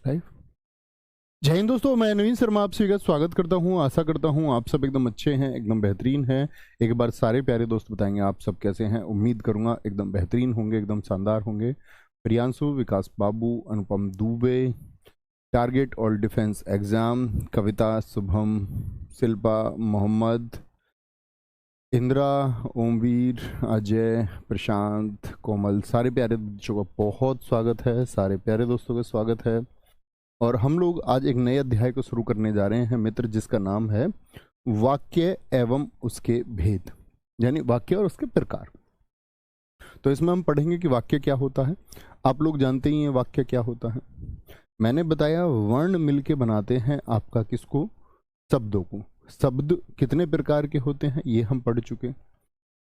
Live. जय हिंद दोस्तों, मैं नवीन शर्मा आपसे एक स्वागत करता हूं। आशा करता हूं आप सब एकदम अच्छे हैं, एकदम बेहतरीन हैं। एक बार सारे प्यारे दोस्त बताएंगे आप सब कैसे हैं। उम्मीद करूंगा एकदम बेहतरीन होंगे, एकदम शानदार होंगे। प्रियांशु, विकास बाबू, अनुपम दुबे, टारगेट और डिफेंस एग्जाम, कविता, शुभम, शिल्पा, मोहम्मद, इंदिरा, ओमवीर, अजय, प्रशांत, कोमल, सारे प्यारे बच्चों का बहुत स्वागत है। सारे प्यारे दोस्तों का स्वागत है। और हम लोग आज एक नए अध्याय को शुरू करने जा रहे हैं मित्र, जिसका नाम है वाक्य एवं उसके भेद, यानी वाक्य और उसके प्रकार। तो इसमें हम पढ़ेंगे कि वाक्य क्या होता है। आप लोग जानते ही हैं वाक्य क्या होता है। मैंने बताया वर्ण मिलके बनाते हैं आपका किसको, शब्दों को। शब्द कितने प्रकार के होते हैं ये हम पढ़ चुके,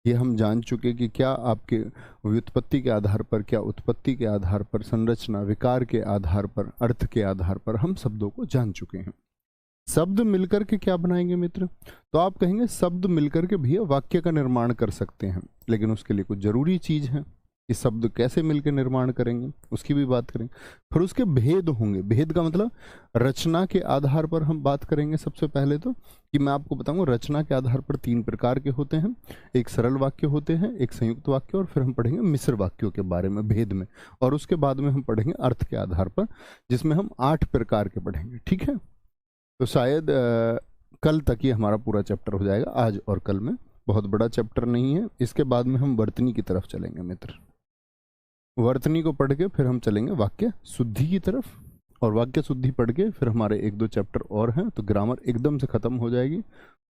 ये हम जान चुके कि क्या आपके व्युत्पत्ति के आधार पर, क्या उत्पत्ति के आधार पर, संरचना, विकार के आधार पर, अर्थ के आधार पर हम शब्दों को जान चुके हैं। शब्द मिलकर के क्या बनाएंगे मित्र? तो आप कहेंगे शब्द मिलकर के भैया वाक्य का निर्माण कर सकते हैं, लेकिन उसके लिए कुछ जरूरी चीज है कि शब्द कैसे मिलकर निर्माण करेंगे, उसकी भी बात करेंगे। फिर उसके भेद होंगे। भेद का मतलब रचना के आधार पर हम बात करेंगे। सबसे पहले तो कि मैं आपको बताऊंगा रचना के आधार पर 3 प्रकार के होते हैं। एक सरल वाक्य होते हैं, एक संयुक्त वाक्य, और फिर हम पढ़ेंगे मिश्र वाक्यों के बारे में भेद में। और उसके बाद में हम पढ़ेंगे अर्थ के आधार पर, जिसमें हम 8 प्रकार के पढ़ेंगे। ठीक है, तो शायद कल तक ही हमारा पूरा चैप्टर हो जाएगा, आज और कल में। बहुत बड़ा चैप्टर नहीं है। इसके बाद में हम वर्तनी की तरफ चलेंगे मित्र। वर्तनी को पढ़ के फिर हम चलेंगे वाक्य शुद्धि की तरफ, और वाक्य शुद्धि पढ़ के फिर हमारे 1-2 चैप्टर और हैं, तो ग्रामर एकदम से खत्म हो जाएगी।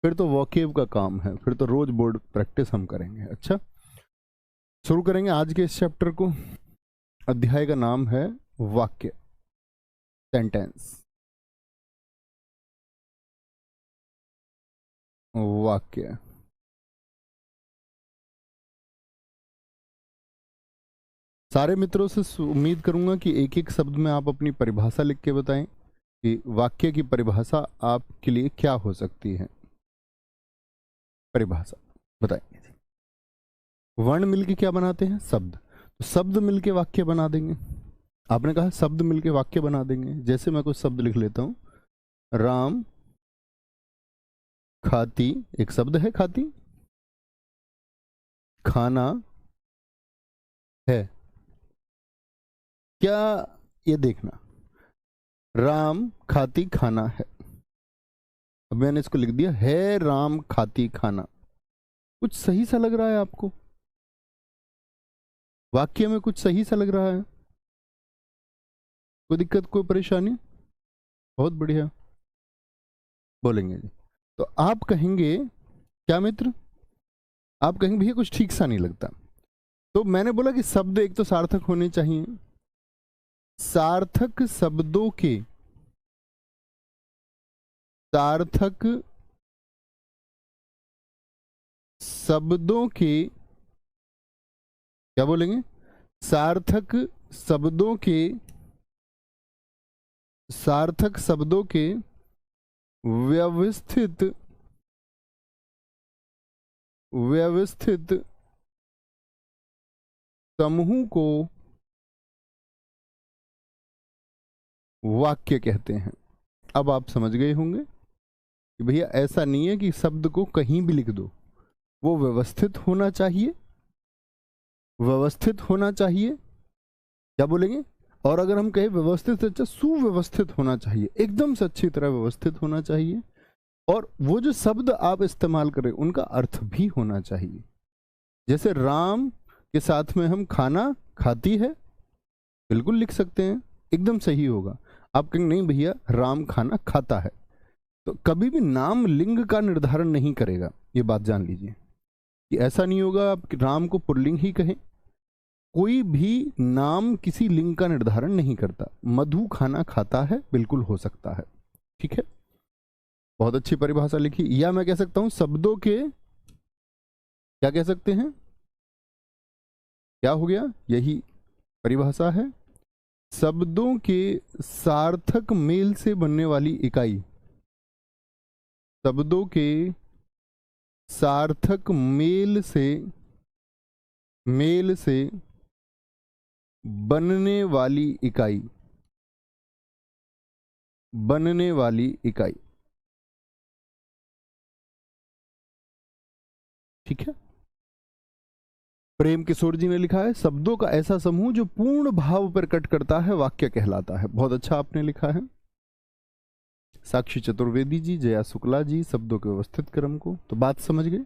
फिर तो वॉकेब का काम है, फिर तो रोज बोर्ड प्रैक्टिस हम करेंगे। अच्छा, शुरू करेंगे आज के इस चैप्टर को। अध्याय का नाम है वाक्य, सेंटेंस, वाक्य। सारे मित्रों से उम्मीद करूंगा कि एक एक शब्द में आप अपनी परिभाषा लिख के बताएं कि वाक्य की परिभाषा आपके लिए क्या हो सकती है। परिभाषा बताएंगे। वर्ण मिलके क्या बनाते हैं? शब्द। तो शब्द मिलके वाक्य बना देंगे। आपने कहा शब्द मिलके वाक्य बना देंगे। जैसे मैं कुछ शब्द लिख लेता हूं, राम खाती, एक शब्द है खाती, खाना है। क्या, ये देखना, राम खाती खाना है। अब मैंने इसको लिख दिया है राम खाती खाना। कुछ सही सा लग रहा है आपको? वाक्य में कुछ सही सा लग रहा है? कोई दिक्कत, कोई परेशानी? बहुत बढ़िया, बोलेंगे जी। तो आप कहेंगे क्या मित्र? आप कहेंगे भैया कुछ ठीक सा नहीं लगता। तो मैंने बोला कि शब्द एक तो सार्थक होने चाहिए। सार्थक शब्दों के, सार्थक शब्दों के, क्या बोलेंगे? सार्थक शब्दों के, सार्थक शब्दों के व्यवस्थित, व्यवस्थित समूह को वाक्य कहते हैं। अब आप समझ गए होंगे कि भैया ऐसा नहीं है कि शब्द को कहीं भी लिख दो, वो व्यवस्थित होना चाहिए, व्यवस्थित होना चाहिए। क्या बोलेंगे? और अगर हम कहें व्यवस्थित से अच्छा सुव्यवस्थित होना चाहिए, एकदम से अच्छी तरह व्यवस्थित होना चाहिए। और वो जो शब्द आप इस्तेमाल करें उनका अर्थ भी होना चाहिए। जैसे राम के साथ में हम खाना खाती है, बिल्कुल लिख सकते हैं, एकदम सही होगा। आप कहेंगे नहीं भैया राम खाना खाता है, तो कभी भी नाम लिंग का निर्धारण नहीं करेगा। ये बात जान लीजिए कि ऐसा नहीं होगा आप राम को पुल्लिंग ही कहें। कोई भी नाम किसी लिंग का निर्धारण नहीं करता। मधु खाना खाता है, बिल्कुल हो सकता है। ठीक है, बहुत अच्छी परिभाषा लिखी। या मैं कह सकता हूं शब्दों के, क्या कह सकते हैं? क्या हो गया? यही परिभाषा है। शब्दों के सार्थक मेल से बनने वाली इकाई, शब्दों के सार्थक मेल से बनने वाली इकाई, बनने वाली इकाई। ठीक है। प्रेम किशोर जी ने लिखा है, शब्दों का ऐसा समूह जो पूर्ण भाव प्रकट करता है वाक्य कहलाता है। बहुत अच्छा आपने लिखा है। साक्षी चतुर्वेदी जी, जया शुक्ला जी, शब्दों के व्यवस्थित क्रम को तो बात समझ गए।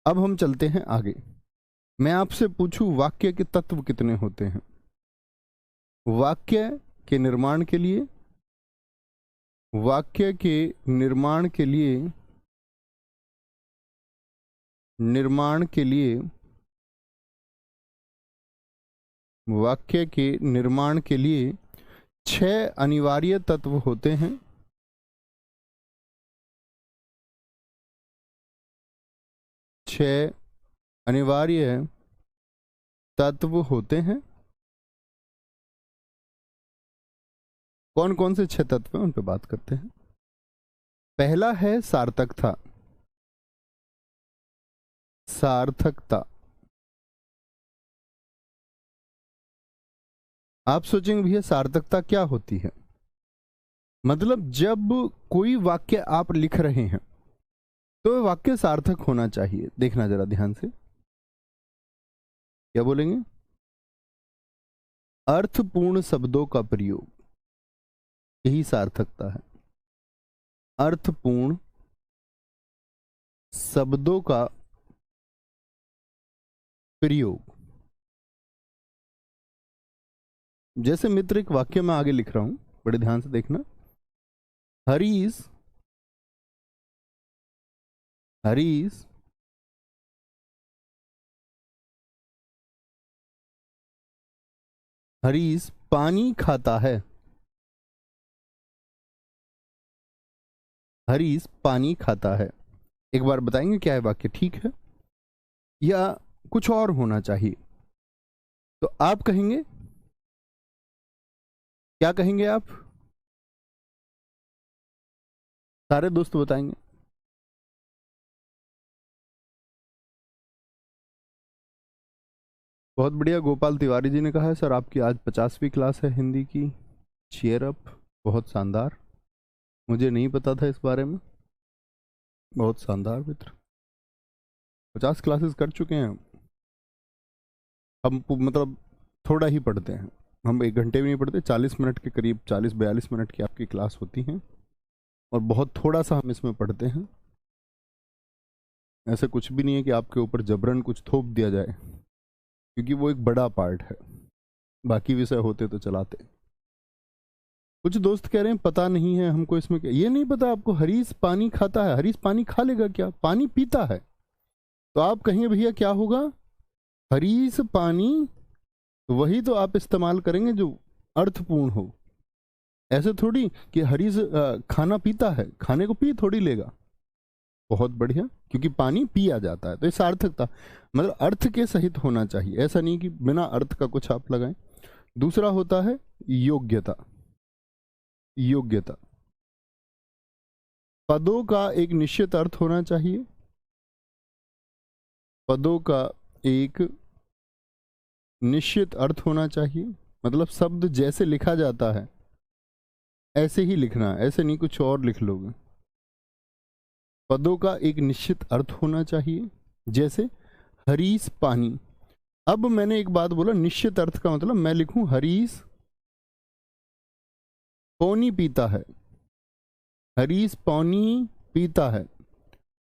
अब हम चलते हैं आगे। मैं आपसे पूछूं वाक्य के तत्व कितने होते हैं? वाक्य के निर्माण के लिए, वाक्य के निर्माण के लिए, निर्माण के लिए, वाक्य के निर्माण के लिए 6 अनिवार्य तत्व होते हैं। 6 अनिवार्य तत्व होते हैं। कौन कौन से 6 तत्व हैं उन पे बात करते हैं। पहला है सार्थकता। सार्थकता। आप सोचेंगे भैया सार्थकता क्या होती है? मतलब जब कोई वाक्य आप लिख रहे हैं तो वह वाक्य सार्थक होना चाहिए। देखना जरा ध्यान से, क्या बोलेंगे? अर्थपूर्ण शब्दों का प्रयोग, यही सार्थकता है। अर्थपूर्ण शब्दों का प्रयोग। जैसे मित्र, एक वाक्य में आगे लिख रहा हूं, बड़े ध्यान से देखना। हरीश, हरीश हरीश पानी खाता है। हरीश पानी खाता है। एक बार बताएंगे क्या है वाक्य, ठीक है या कुछ और होना चाहिए? तो आप कहेंगे, क्या कहेंगे आप? सारे दोस्त बताएंगे। बहुत बढ़िया। गोपाल तिवारी जी ने कहा है, सर आपकी आज 50वीं क्लास है हिंदी की, चीयर अप। बहुत शानदार, मुझे नहीं पता था इस बारे में। बहुत शानदार मित्र, 50 क्लासेस कर चुके हैं हम। मतलब थोड़ा ही पढ़ते हैं हम, 1 घंटे भी नहीं पढ़ते। 40 मिनट के करीब, 40-42 मिनट की आपकी क्लास होती है और बहुत थोड़ा सा हम इसमें पढ़ते हैं। ऐसा कुछ भी नहीं है कि आपके ऊपर जबरन कुछ थोप दिया जाए, क्योंकि वो एक बड़ा पार्ट है। बाकी विषय होते तो चलाते। कुछ दोस्त कह रहे हैं पता नहीं है हमको इसमें क्या। ये नहीं पता आपको हरीश पानी खाता है? हरीश पानी खा लेगा क्या? पानी पीता है। तो आप कहेंगे भैया क्या होगा? हरीश पानी, तो वही तो आप इस्तेमाल करेंगे जो अर्थपूर्ण हो। ऐसे थोड़ी कि हरीश खाना पीता है, खाने को पी थोड़ी लेगा। बहुत बढ़िया, क्योंकि पानी पिया जाता है। तो ये सार्थकता, मतलब अर्थ के सहित होना चाहिए, ऐसा नहीं कि बिना अर्थ का कुछ आप लगाएं। दूसरा होता है योग्यता। योग्यता, पदों का एक निश्चित अर्थ होना चाहिए। पदों का एक निश्चित अर्थ होना चाहिए, मतलब शब्द जैसे लिखा जाता है ऐसे ही लिखना, ऐसे नहीं कुछ और लिख लोगे। पदों का एक निश्चित अर्थ होना चाहिए। जैसे हरीश पानी। अब मैंने एक बात बोला, निश्चित अर्थ का मतलब मैं लिखूं हरीश पौनी पीता है। हरीश पौनी पीता है,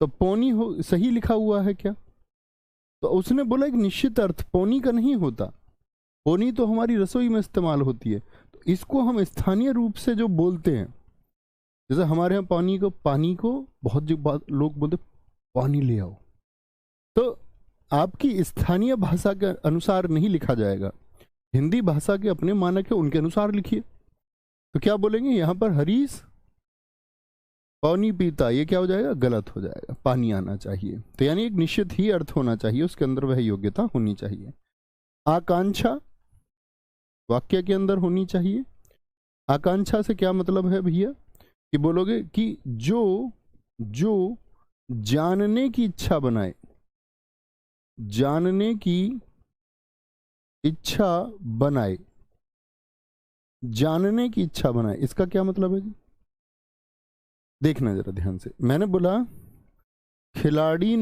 तो पौनी हो सही लिखा हुआ है क्या? तो उसने बोला एक निश्चित अर्थ, पौनी का नहीं होता। पौनी तो हमारी रसोई में इस्तेमाल होती है। तो इसको हम स्थानीय रूप से जो बोलते हैं, जैसे हमारे यहाँ पानी को बहुत लोग बोलते पानी ले आओ, तो आपकी स्थानीय भाषा के अनुसार नहीं लिखा जाएगा। हिंदी भाषा के अपने मानक है, उनके अनुसार लिखिए। तो क्या बोलेंगे यहाँ पर? हरीश पानी पीता, ये क्या हो जाएगा? गलत हो जाएगा। पानी आना चाहिए। तो यानी एक निश्चित ही अर्थ होना चाहिए, उसके अंदर वह योग्यता होनी चाहिए। आकांक्षा वाक्य के अंदर होनी चाहिए। आकांक्षा से क्या मतलब है भैया? कि बोलोगे कि जो जानने की इच्छा बनाए, जानने की इच्छा बनाए, जानने की इच्छा बनाए, इसका क्या मतलब है जी? देखना जरा ध्यान से, मैंने बोला खिलाड़ी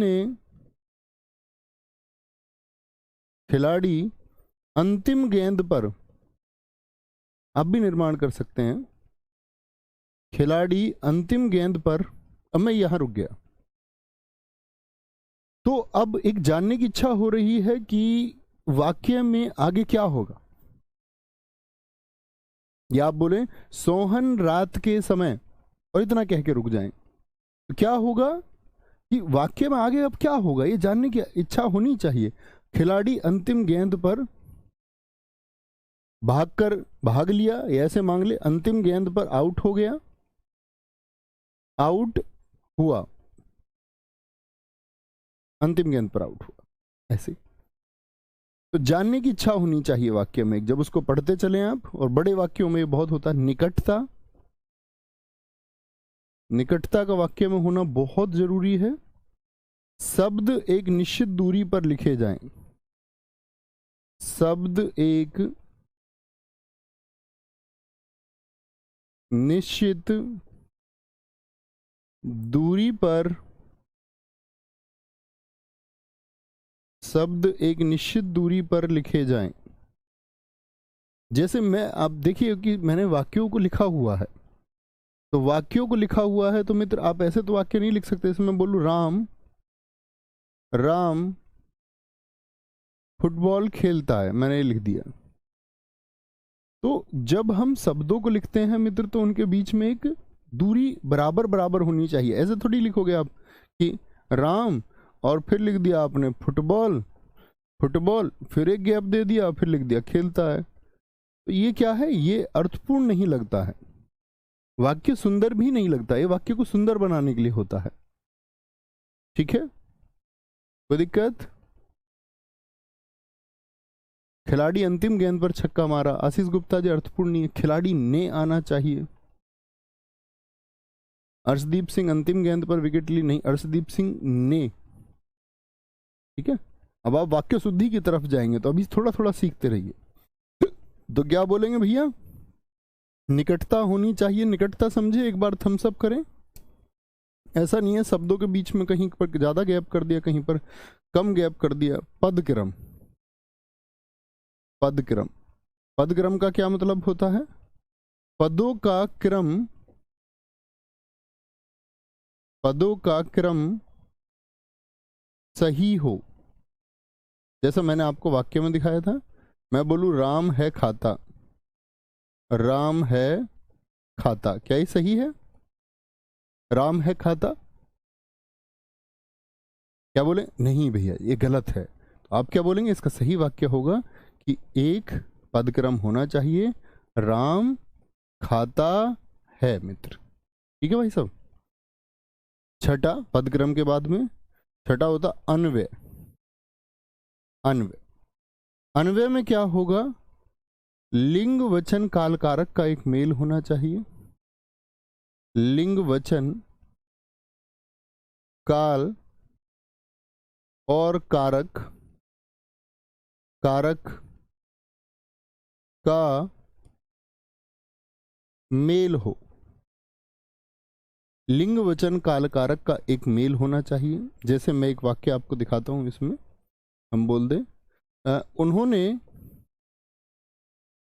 अंतिम गेंद पर, आप भी निर्माण कर सकते हैं, खिलाड़ी अंतिम गेंद पर, अब मैं यहां रुक गया। तो अब एक जानने की इच्छा हो रही है कि वाक्य में आगे क्या होगा, या आप बोले सोहन रात के समय, और इतना कह के रुक जाएं, तो क्या होगा कि वाक्य में आगे अब क्या होगा, ये जानने की इच्छा होनी चाहिए। खिलाड़ी अंतिम गेंद पर भाग लिया, या ऐसे मांग ले, अंतिम गेंद पर आउट हो गया, आउट हुआ, अंतिम गेंद पर आउट हुआ, ऐसे। तो जानने की इच्छा होनी चाहिए वाक्य में, जब उसको पढ़ते चले आप। और बड़े वाक्यों में ये बहुत होता है, निकटता, निकटता का वाक्य में होना बहुत जरूरी है। शब्द एक निश्चित दूरी पर लिखे जाएं, शब्द एक निश्चित दूरी पर, शब्द एक निश्चित दूरी पर लिखे जाएं। जैसे मैं, आप देखिए कि मैंने वाक्यों को लिखा हुआ है, तो वाक्यों को लिखा हुआ है तो मित्र आप ऐसे तो वाक्य नहीं लिख सकते। जैसे मैं बोलूं राम फुटबॉल खेलता है, मैंने ये लिख दिया। तो जब हम शब्दों को लिखते हैं मित्र, तो उनके बीच में एक दूरी बराबर बराबर होनी चाहिए। ऐसे थोड़ी लिखोगे आप कि राम और फिर लिख दिया आपने फुटबॉल, फिर एक गैप दे दिया, फिर लिख दिया खेलता है। तो ये क्या है, ये अर्थपूर्ण नहीं लगता है, वाक्य सुंदर भी नहीं लगता। ये वाक्य को सुंदर बनाने के लिए होता है, ठीक है, कोई दिक्कत? खिलाड़ी अंतिम गेंद पर छक्का मारा, आशीष गुप्ता जी अर्थपूर्ण नहीं है, खिलाड़ी ने आना चाहिए। अर्शदीप सिंह अंतिम गेंद पर विकेट ली, नहीं, अर्शदीप सिंह ने, ठीक है। अब आप वाक्य शुद्धि की तरफ जाएंगे, तो अभी थोड़ा थोड़ा सीखते रहिए। तो क्या बोलेंगे भैया, निकटता होनी चाहिए, निकटता समझे, एक बार थम्स अप करें। ऐसा नहीं है शब्दों के बीच में कहीं पर ज्यादा गैप कर दिया, कहीं पर कम गैप कर दिया। पदक्रम, पदक्रम, पदक्रम का क्या मतलब होता है, पदों का क्रम, पदों का क्रम सही हो। जैसा मैंने आपको वाक्य में दिखाया था, मैं बोलूं राम है खाता, राम है खाता, क्या ये सही है? राम है खाता, क्या बोले? नहीं भैया ये गलत है। तो आप क्या बोलेंगे, इसका सही वाक्य होगा कि एक पदक्रम होना चाहिए, राम खाता है मित्र, ठीक है भाई साहब। छठा, पदक्रम के बाद में छठा होता अन्वय। अन्वय, अन्वय में क्या होगा, लिंग वचन काल कारक का एक मेल होना चाहिए। लिंग वचन काल और कारक, कारक का मेल हो, लिंग वचन काल कारक का एक मेल होना चाहिए। जैसे मैं एक वाक्य आपको दिखाता हूं, इसमें हम बोल दे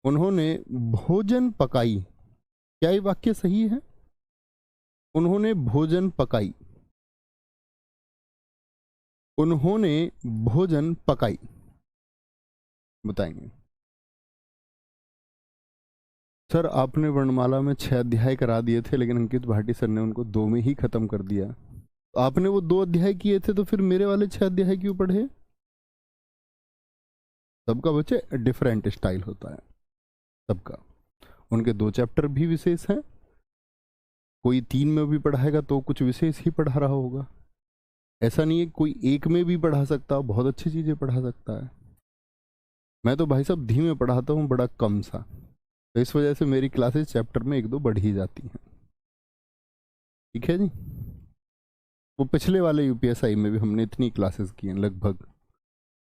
उन्होंने भोजन पकाई, क्या ये वाक्य सही है? उन्होंने भोजन पकाई, उन्होंने भोजन पकाई, बताएंगे सर आपने वर्णमाला में 6 अध्याय करा दिए थे, लेकिन अंकित भाटी सर ने उनको 2 में ही खत्म कर दिया। आपने वो 2 अध्याय किए थे, तो फिर मेरे वाले 6 अध्याय क्यों पढ़े? सबका बच्चे डिफरेंट स्टाइल होता है सबका, उनके 2 चैप्टर भी विशेष हैं, कोई 3 में भी पढ़ाएगा तो कुछ विशेष ही पढ़ा रहा होगा। ऐसा नहीं है कोई एक में भी पढ़ा सकता, बहुत अच्छी चीजें पढ़ा सकता है। मैं तो भाई साहब धीमे पढ़ाता हूँ, बड़ा कम सा, तो इस वजह से मेरी क्लासेस चैप्टर में 1-2 बढ़ ही जाती हैं, ठीक है जी। वो पिछले वाले यूपीएसआई में भी हमने इतनी क्लासेस की हैं, लगभग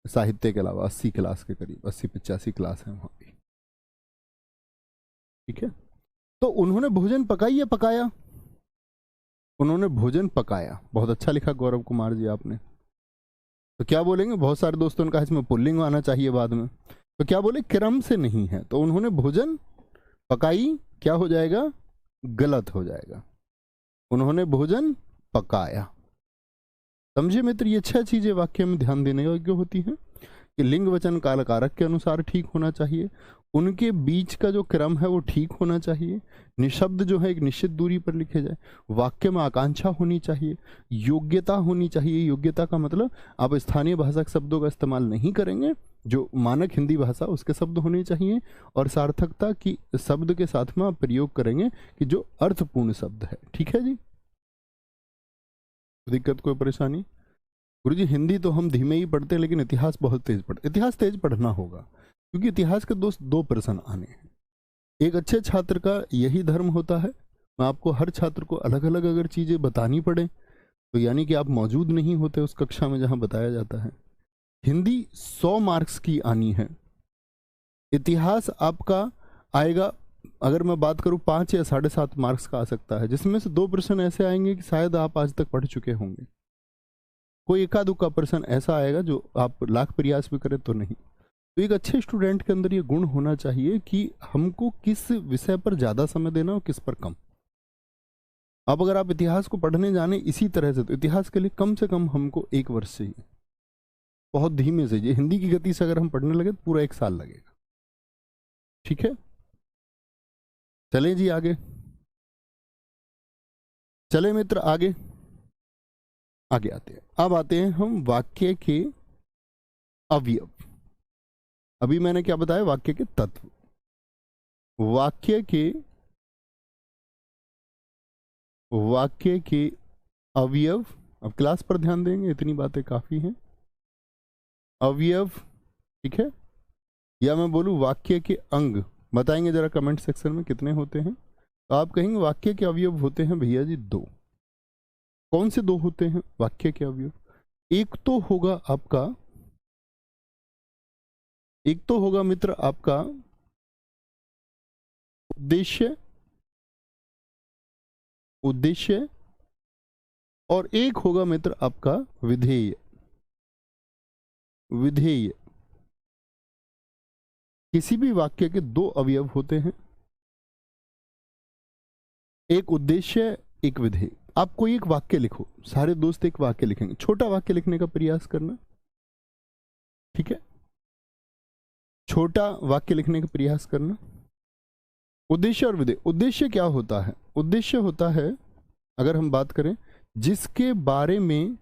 साहित्य के अलावा 80 क्लास के करीब, 80-85 क्लास है वहाँ पे। ठीक है, तो उन्होंने भोजन पकाई या पकाया? उन्होंने भोजन पकाया। बहुत अच्छा लिखा गौरव कुमार जी आपने। तो क्या बोलेंगे? बहुत सारे दोस्तों ने कहा इसमें पुल्लिंग आना चाहिए बाद में, तो क्या बोले? क्रम से नहीं है, तो उन्होंने भोजन पकाई क्या हो जाएगा? गलत हो जाएगा। उन्होंने भोजन पकाया। समझे मित्र, ये 6 चीजें वाक्य में ध्यान देने योग्य होती हैं कि लिंग वचन काल कारक के अनुसार ठीक होना चाहिए, उनके बीच का जो क्रम है वो ठीक होना चाहिए, निशब्द जो है एक निश्चित दूरी पर लिखे जाए, वाक्य में आकांक्षा होनी चाहिए, योग्यता होनी चाहिए। योग्यता का मतलब आप स्थानीय भाषा के शब्दों का इस्तेमाल नहीं करेंगे, जो मानक हिंदी भाषा उसके शब्द होने चाहिए, और सार्थकता की शब्द के साथ में आप प्रयोग करेंगे कि जो अर्थपूर्ण शब्द है। ठीक है जी, दिक्कत कोई परेशानी? गुरुजी हिंदी तो हम धीमे ही पढ़ते हैं, लेकिन इतिहास बहुत तेज पढ़ते। इतिहास तेज पढ़ना होगा, क्योंकि इतिहास के दोस्त 2 प्रश्न आने हैं। एक अच्छे छात्र का यही धर्म होता है, मैं आपको हर छात्र को अलग अलग अगर चीजें बतानी पड़े तो यानी कि आप मौजूद नहीं होते उस कक्षा में जहां बताया जाता है। हिंदी 100 मार्क्स की आनी है, इतिहास आपका आएगा, अगर मैं बात करूं 5 या 7.5 मार्क्स का आ सकता है, जिसमें से 2 प्रश्न ऐसे आएंगे कि शायद आप आज तक पढ़ चुके होंगे। कोई एका दुक्का प्रश्न ऐसा आएगा जो आप लाख प्रयास भी करें तो नहीं। तो एक अच्छे स्टूडेंट के अंदर ये गुण होना चाहिए कि हमको किस विषय पर ज्यादा समय देना और किस पर कम। अब अगर आप इतिहास को पढ़ने जाने इसी तरह से, तो इतिहास के लिए कम से कम हमको 1 वर्ष चाहिए, बहुत धीमे से। ये हिंदी की गति से अगर हम पढ़ने लगे तो पूरा 1 साल लगेगा। ठीक है, चलें जी आगे, चले मित्र आगे आगे आते हैं। अब आते हैं हम वाक्य के अवयव। अभी मैंने क्या बताया? वाक्य के तत्व, वाक्य के अवयव। अब क्लास पर ध्यान देंगे, इतनी बातें काफी हैं। अवयव, ठीक है, या मैं बोलूं वाक्य के अंग। बताएंगे जरा कमेंट सेक्शन में कितने होते हैं। तो आप कहेंगे वाक्य के अवयव होते हैं भैया जी 2। कौन से 2 होते हैं वाक्य के अवयव? एक तो होगा मित्र आपका उद्देश्य, और एक होगा मित्र आपका विधेय। किसी भी वाक्य के 2 अवयव होते हैं, एक उद्देश्य, एक विधेय। आप कोई एक वाक्य लिखो, सारे दोस्त एक वाक्य लिखेंगे, छोटा वाक्य लिखने का प्रयास करना। ठीक है, छोटा वाक्य लिखने का प्रयास करना। उद्देश्य और विधेय। उद्देश्य क्या होता है? उद्देश्य होता है, अगर हम बात करें, जिसके बारे में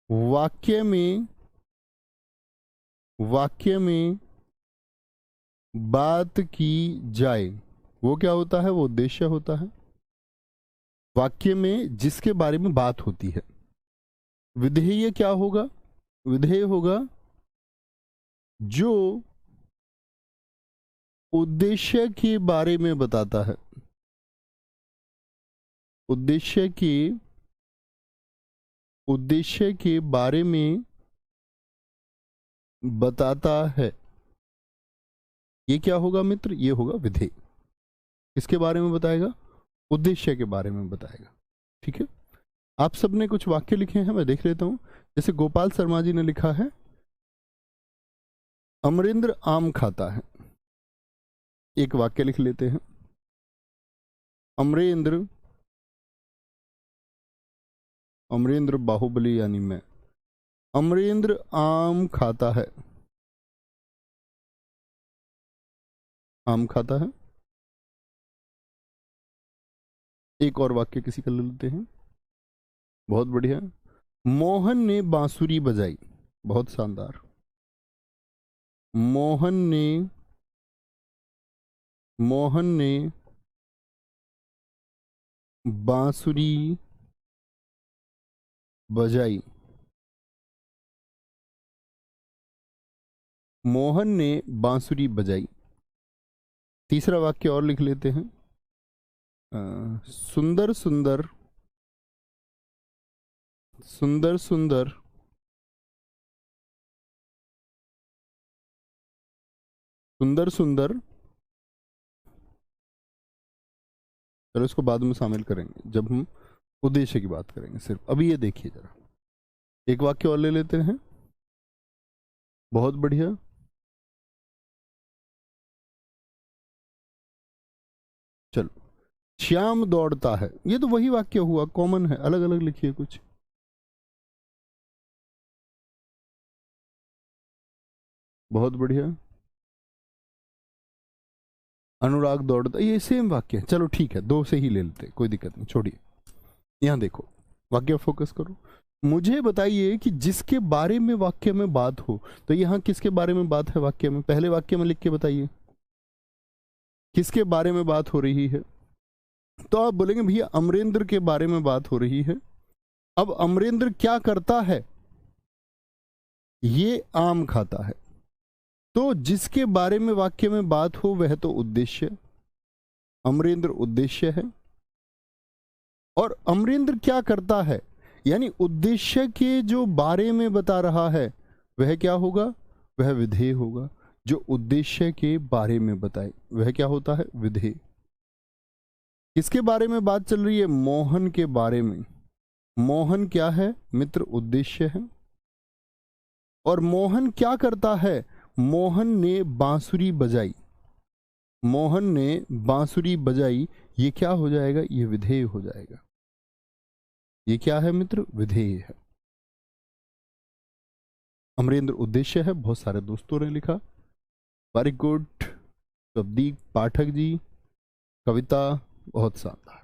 वाक्य में बात की जाए, वो क्या होता है? वो उद्देश्य होता है। वाक्य में जिसके बारे में बात होती है। विधेय क्या होगा? विधेय होगा जो उद्देश्य के बारे में बताता है, उद्देश्य के बारे में बताता है। ये क्या होगा मित्र? ये होगा विधेय। किसके बारे में बताएगा? उद्देश्य के बारे में बताएगा। ठीक है, आप सबने कुछ वाक्य लिखे हैं, मैं देख लेता हूं। जैसे गोपाल शर्मा जी ने लिखा है, अमरेंद्र आम खाता है। एक वाक्य लिख लेते हैं, अमरेंद्र बाहुबली यानी मैं, अमरेंद्र आम खाता है। आम खाता है। एक और वाक्य किसी का ले लेते हैं, बहुत बढ़िया। मोहन ने बांसुरी बजाई। बहुत शानदार। मोहन ने बांसुरी बजाई। मोहन ने बांसुरी बजाई। तीसरा वाक्य और लिख लेते हैं, सुंदर सुंदर सुंदर सुंदर सुंदर सुंदर, चलो इसको बाद में शामिल करेंगे जब हम उद्देश्य की बात करेंगे। सिर्फ अभी ये देखिए जरा, एक वाक्य और ले लेते हैं। बहुत बढ़िया। चलो, श्याम दौड़ता है, ये तो वही वाक्य हुआ, कॉमन है, अलग अलग लिखिए कुछ। बहुत बढ़िया। अनुराग दौड़ता, ये सेम वाक्य है। चलो ठीक है, दो से ही ले लेते, कोई दिक्कत नहीं, छोड़िए। यहां देखो, वाक्य फोकस करो। मुझे बताइए कि जिसके बारे में वाक्य में बात हो, तो यहां किसके बारे में बात है वाक्य में? पहले वाक्य में लिख के बताइए किसके बारे में बात हो रही है। तो आप बोलेंगे भैया अमरेंद्र के बारे में बात हो रही है। अब अमरेंद्र क्या करता है? ये आम खाता है। तो जिसके बारे में वाक्य में बात हो वह तो उद्देश्य, अमरेंद्र उद्देश्य है। और अमरेंद्र क्या करता है, यानी उद्देश्य के जो बारे में बता रहा है वह क्या होगा? वह विधेय होगा। जो उद्देश्य के बारे में बताए वह क्या होता है? विधेय। किसके बारे में बात चल रही है? मोहन के बारे में। मोहन क्या है मित्र? उद्देश्य है। और मोहन क्या करता है? मोहन ने बांसुरी बजाई। मोहन ने बांसुरी बजाई, ये क्या हो जाएगा? ये विधेय हो जाएगा। ये क्या है मित्र? विधेय है। अमरेंद्र उद्देश्य है, बहुत सारे दोस्तों ने लिखा, वेरी गुड। शब्दीक पाठक जी, कविता, बहुत शानदार।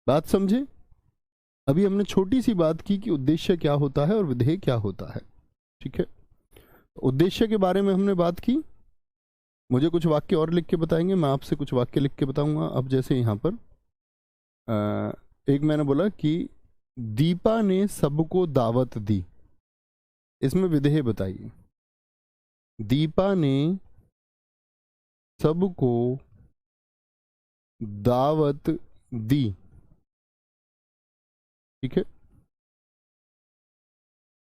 बात समझे? अभी हमने छोटी सी बात की कि उद्देश्य क्या होता है और विधेय क्या होता है। ठीक है, उद्देश्य के बारे में हमने बात की। मुझे कुछ वाक्य और लिख के बताएंगे, मैं आपसे कुछ वाक्य लिख के बताऊंगा। अब जैसे यहाँ पर एक मैंने बोला कि दीपा ने सबको दावत दी, इसमें विधेय बताइए। दीपा ने सबको दावत दी, ठीक है।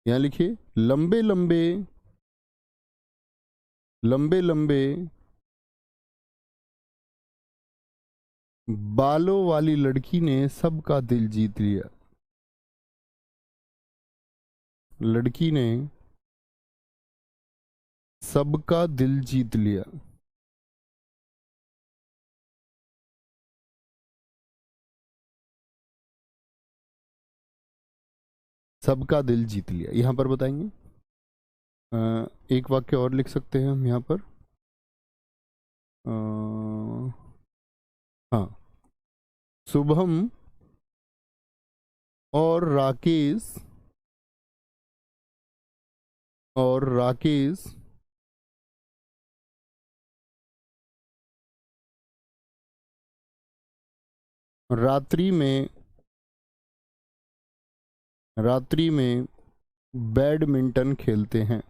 यहां लिखिए लंबे लंबे लंबे लंबे बालों वाली लड़की ने सबका दिल जीत लिया। लड़की ने सबका दिल जीत लिया। सबका दिल जीत लिया, यहां पर बताएंगे। एक वाक्य और लिख सकते हैं हम यहां पर। हाँ, शुभम और राकेश रात्रि में बैडमिंटन खेलते हैं।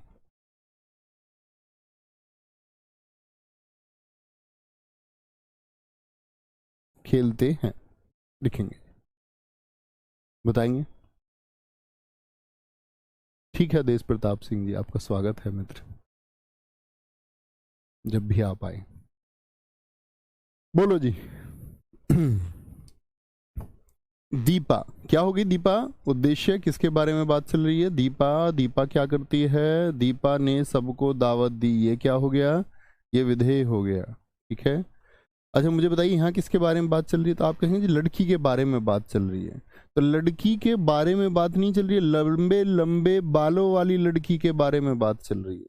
खेलते हैं लिखेंगे, बताएंगे। ठीक है, देश प्रताप सिंह जी, आपका स्वागत है मित्र, जब भी आप आए। बोलो जी। दीपा क्या होगी? दीपा उद्देश्य, किसके बारे में बात चल रही है? दीपा क्या करती है? दीपा ने सबको दावत दी, ये क्या हो गया? ये विधेय हो गया। ठीक है। अच्छा मुझे बताइए यहाँ किसके बारे में बात चल रही है? तो आप कहेंगे जी लड़की के बारे में बात चल रही है। तो लड़की के बारे में बात नहीं चल रही है, लंबे लंबे बालों वाली लड़की के बारे में बात चल रही है।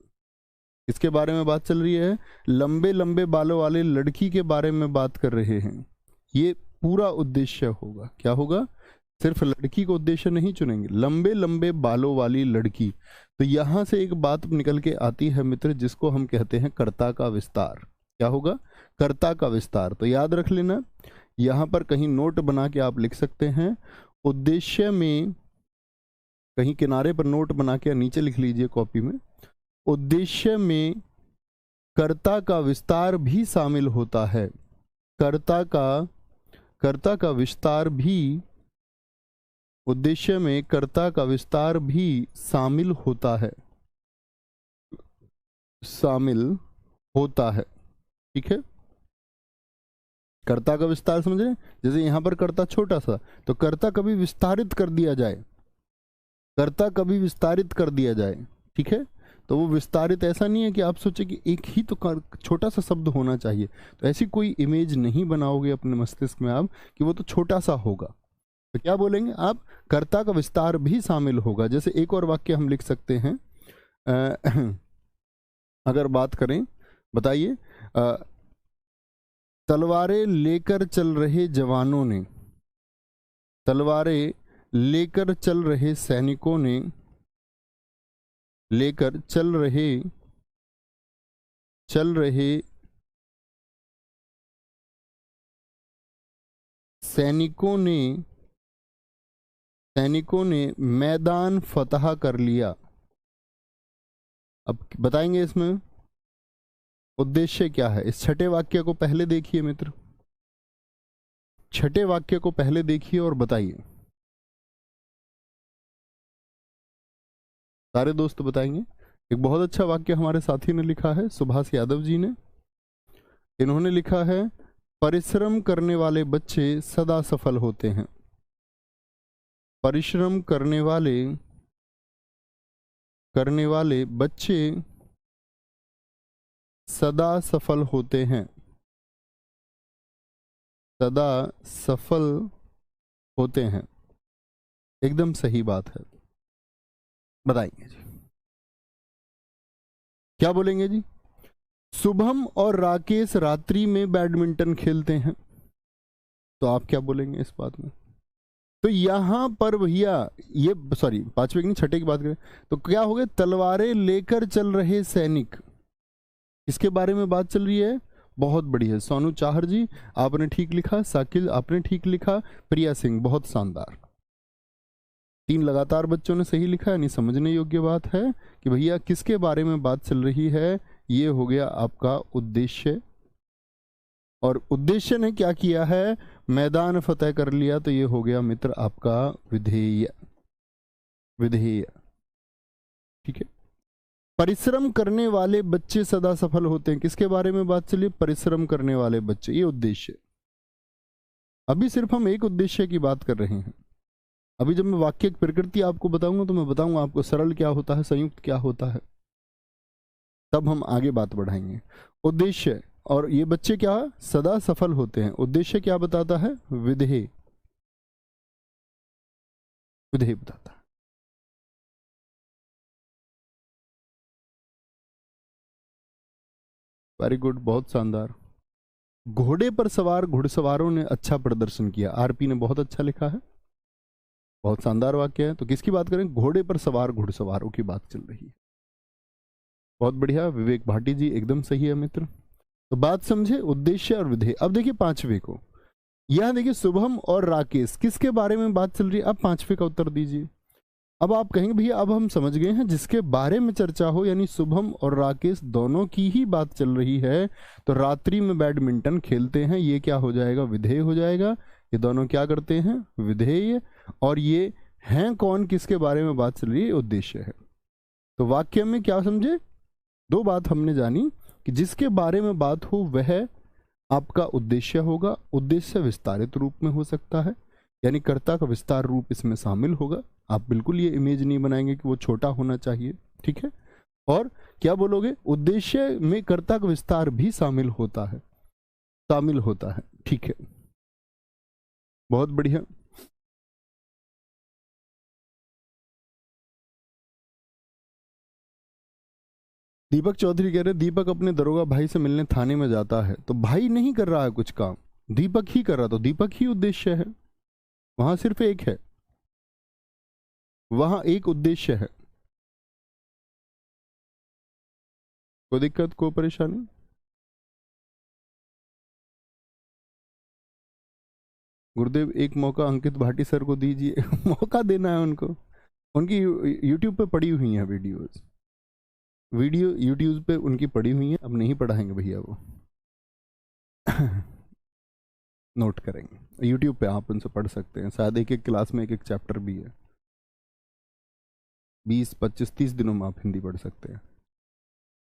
किसके बारे में बात चल रही है? लंबे लंबे बालों वाले लड़की के बारे में बात कर रहे हैं। ये पूरा उद्देश्य होगा। क्या होगा? सिर्फ लड़की को उद्देश्य नहीं चुनेंगे, लंबे लंबे बालों वाली लड़की। तो यहां से एक बात निकल के आती है मित्र, जिसको हम कहते हैं कर्ता का विस्तार। क्या होगा? कर्ता का विस्तार। तो याद रख लेना, यहां पर कहीं नोट बना के आप लिख सकते हैं। उद्देश्य में कहीं किनारे पर नोट बना के नीचे लिख लीजिए कॉपी में। उद्देश्य में कर्ता का विस्तार भी शामिल होता है। कर्ता का विस्तार भी उद्देश्य में कर्ता का विस्तार भी शामिल होता है, शामिल होता है। ठीक है, कर्ता का विस्तार समझ रहे हैं? जैसे यहां पर कर्ता छोटा सा, तो कर्ता कभी विस्तारित कर दिया जाए, कर्ता कभी विस्तारित कर दिया जाए। ठीक है, तो वो विस्तारित ऐसा नहीं है कि आप सोचे कि एक ही तो छोटा सा शब्द होना चाहिए, तो ऐसी कोई इमेज नहीं बनाओगे अपने मस्तिष्क में आप कि वो तो छोटा सा होगा। तो क्या बोलेंगे आप? कर्ता का विस्तार भी शामिल होगा। जैसे एक और वाक्य हम लिख सकते हैं, अगर बात करें, बताइए, तलवारें लेकर चल रहे जवानों ने, तलवारें लेकर चल रहे सैनिकों ने, लेकर चल रहे सैनिकों ने मैदान फतह कर लिया। अब बताएंगे इसमें उद्देश्य क्या है। इस छठे वाक्य को पहले देखिए मित्र, छठे वाक्य को पहले देखिए और बताइए। सारे दोस्त बताएंगे। एक बहुत अच्छा वाक्य हमारे साथी ने लिखा है, सुभाष यादव जी ने। इन्होंने लिखा है, परिश्रम करने वाले बच्चे सदा सफल होते हैं। परिश्रम करने वाले बच्चे सदा सफल होते हैं, सदा सफल होते हैं। एकदम सही बात है। बताएंगे जी, क्या बोलेंगे जी? शुभम और राकेश रात्रि में बैडमिंटन खेलते हैं, तो आप क्या बोलेंगे इस बात में? तो यहां पर भैया ये, सॉरी पांचवे की नहीं छठे की बात करें तो क्या हो गया? तलवारें लेकर चल रहे सैनिक, इसके बारे में बात चल रही है। बहुत बढ़िया सोनू चाहर जी, आपने ठीक लिखा। साकिल आपने ठीक लिखा। प्रिया सिंह बहुत शानदार, 3 लगातार बच्चों ने सही लिखा। यानी समझने योग्य बात है कि भैया किसके बारे में बात चल रही है। ये हो गया आपका उद्देश्य, और उद्देश्य ने क्या किया है? मैदान फतेह कर लिया। तो ये हो गया मित्र आपका विधेय, विधेय। ठीक है, परिश्रम करने वाले बच्चे सदा सफल होते हैं, किसके बारे में बात चली? परिश्रम करने वाले बच्चे, ये उद्देश्य। अभी सिर्फ हम एक उद्देश्य की बात कर रहे हैं। अभी जब मैं वाक्य की प्रकृति आपको बताऊंगा तो मैं बताऊंगा आपको सरल क्या होता है, संयुक्त क्या होता है, तब हम आगे बात बढ़ाएंगे। उद्देश्य, और ये बच्चे क्या सदा सफल होते हैं। उद्देश्य क्या बताता है? विधेय, विधेय बताता है। वेरी गुड, बहुत शानदार। घोड़े पर सवार घुड़सवारों ने अच्छा प्रदर्शन किया, आरपी ने बहुत अच्छा लिखा है। बहुत शानदार वाक्य है। तो किसकी बात करें? घोड़े पर सवार घुड़सवारों की बात चल रही है। बहुत बढ़िया विवेक भाटी जी, एकदम सही है मित्र। तो बात समझे, उद्देश्य और विधेय। अब देखिए पांचवे को, यहां देखिए शुभम और राकेश, किसके बारे में बात चल रही है? अब पांचवे का उत्तर दीजिए। अब आप कहेंगे भैया अब हम समझ गए हैं, जिसके बारे में चर्चा हो यानी शुभम और राकेश दोनों की ही बात चल रही है, तो रात्रि में बैडमिंटन खेलते हैं, ये क्या हो जाएगा? विधेय हो जाएगा। ये दोनों क्या करते हैं? विधेय। और ये हैं कौन, किसके बारे में बात चल रही है? उद्देश्य है। तो वाक्य में क्या समझे? 2 बात हमने जानी कि जिसके बारे में बात हो वह आपका उद्देश्य होगा। उद्देश्य विस्तारित रूप में हो सकता है, यानी कर्ता का विस्तार रूप इसमें शामिल होगा। आप बिल्कुल ये इमेज नहीं बनाएंगे कि वो छोटा होना चाहिए। ठीक है, और क्या बोलोगे? उद्देश्य में कर्ता का विस्तार भी शामिल होता है, शामिल होता है। ठीक है, बहुत बढ़िया। दीपक चौधरी कह रहे दीपक अपने दरोगा भाई से मिलने थाने में जाता है, तो भाई नहीं कर रहा है कुछ काम, दीपक ही कर रहा, तो दीपक ही उद्देश्य है। वहां सिर्फ एक है, वहां एक उद्देश्य है। कोई दिक्कत, कोई परेशानी? गुरुदेव एक मौका अंकित भाटी सर को दीजिए। मौका देना है उनको, उनकी यूट्यूब पे पड़ी हुई है वीडियोस, वीडियो यूट्यूब पे उनकी पड़ी हुई है। अब नहीं पढ़ाएंगे भैया वो। नोट करेंगे। यूट्यूब पे आप उनसे पढ़ सकते हैं, शायद एक एक क्लास में एक एक चैप्टर भी है। 20, 25, 30 दिनों में आप हिंदी पढ़ सकते हैं